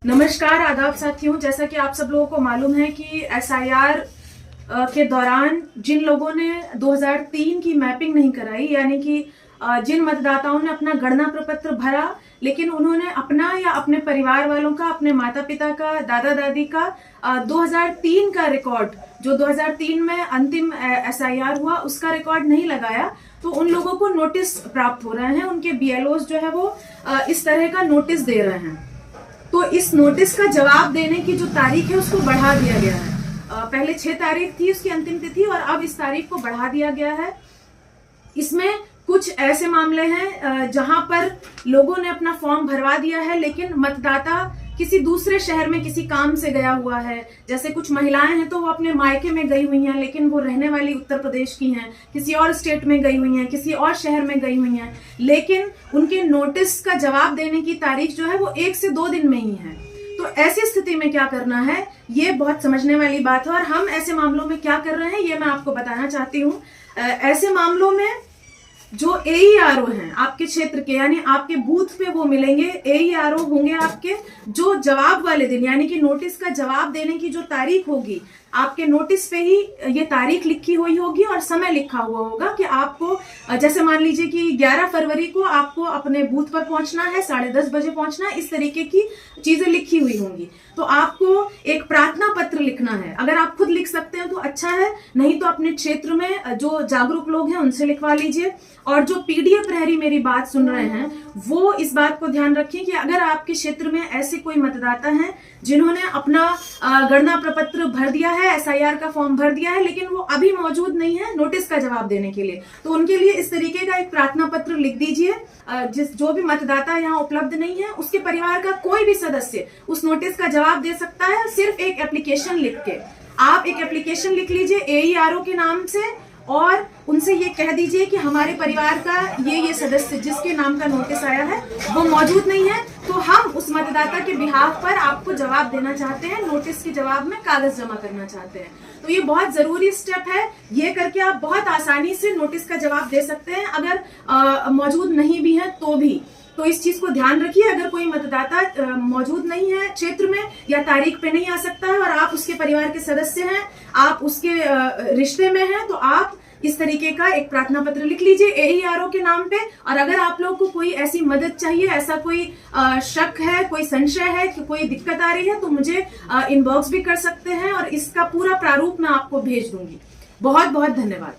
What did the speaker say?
नमस्कार, आदाब साथियों। जैसा कि आप सब लोगों को मालूम है कि एसआईआर के दौरान जिन लोगों ने 2003 की मैपिंग नहीं कराई, यानी कि जिन मतदाताओं ने अपना गणना प्रपत्र भरा लेकिन उन्होंने अपना या अपने परिवार वालों का, अपने माता पिता का, दादा दादी का 2003 का रिकॉर्ड, जो 2003 में अंतिम एसआईआर हुआ, उसका रिकॉर्ड नहीं लगाया, तो उन लोगों को नोटिस प्राप्त हो रहे हैं। उनके बीएलओज जो है वो इस तरह का नोटिस दे रहे हैं। तो इस नोटिस का जवाब देने की जो तारीख है उसको बढ़ा दिया गया है। पहले 6 तारीख थी उसकी अंतिम तिथि और अब इस तारीख को बढ़ा दिया गया है। इसमें कुछ ऐसे मामले हैं जहां पर लोगों ने अपना फॉर्म भरवा दिया है लेकिन मतदाता किसी दूसरे शहर में किसी काम से गया हुआ है। जैसे कुछ महिलाएं हैं तो वो अपने मायके में गई हुई हैं लेकिन वो रहने वाली उत्तर प्रदेश की हैं, किसी और स्टेट में गई हुई हैं, किसी और शहर में गई हुई हैं, लेकिन उनके नोटिस का जवाब देने की तारीख जो है वो 1 से 2 दिन में ही है। तो ऐसी स्थिति में क्या करना है, ये बहुत समझने वाली बात है और हम ऐसे मामलों में क्या कर रहे हैं ये मैं आपको बताना चाहती हूँ। ऐसे मामलों में जो एईआरओ हैं आपके क्षेत्र के, यानी आपके बूथ पे वो मिलेंगे, एईआरओ होंगे आपके, जो जवाब वाले दिन, यानी कि नोटिस का जवाब देने की जो तारीख होगी, आपके नोटिस पे ही ये तारीख लिखी हुई होगी और समय लिखा हुआ होगा कि आपको, जैसे मान लीजिए कि 11 फरवरी को आपको अपने बूथ पर पहुंचना है, 10:30 बजे पहुंचना है, इस तरीके की चीजें लिखी हुई होंगी। तो आपको एक प्रार्थना पत्र लिखना है। अगर आप खुद लिख सकते हैं तो अच्छा है, नहीं तो अपने क्षेत्र में जो जागरूक लोग हैं उनसे लिखवा लीजिए। और जो पीडीएफ प्रहरी मेरी बात सुन रहे हैं वो इस बात को ध्यान रखें कि अगर आपके क्षेत्र में ऐसे कोई मतदाता हैं जिन्होंने अपना गणना प्रपत्र भर दिया है, एसआईआर का फॉर्म भर दिया है, लेकिन वो अभी मौजूद नहीं है नोटिस का जवाब देने के लिए, तो उनके लिए इस तरीके का एक प्रार्थना पत्र लिख दीजिए। जो भी मतदाता यहाँ उपलब्ध नहीं है उसके परिवार का कोई भी सदस्य उस नोटिस का जवाब दे सकता है, सिर्फ एक एप्लीकेशन लिख के। आप एक एप्लीकेशन लिख लीजिए एईआरओ के नाम से और उनसे ये कह दीजिए कि हमारे परिवार का ये सदस्य जिसके नाम का नोटिस आया है वो मौजूद नहीं है, तो हम उस मतदाता के बिहाफ पर आपको जवाब देना चाहते हैं, नोटिस के जवाब में कागज जमा करना चाहते हैं। तो ये बहुत जरूरी स्टेप है, ये करके आप बहुत आसानी से नोटिस का जवाब दे सकते हैं, अगर मौजूद नहीं भी है तो भी। तो इस चीज को ध्यान रखिए। अगर कोई मतदाता मौजूद नहीं है क्षेत्र में या तारीख पे नहीं आ सकता है और आप उसके परिवार के सदस्य हैं, आप उसके रिश्ते में हैं, तो आप इस तरीके का एक प्रार्थना पत्र लिख लीजिए एईआरओ के नाम पे। और अगर आप लोग को कोई ऐसी मदद चाहिए, ऐसा कोई शक है, कोई संशय है कि कोई दिक्कत आ रही है, तो मुझे इनबॉक्स भी कर सकते हैं और इसका पूरा प्रारूप मैं आपको भेज दूंगी। बहुत बहुत धन्यवाद।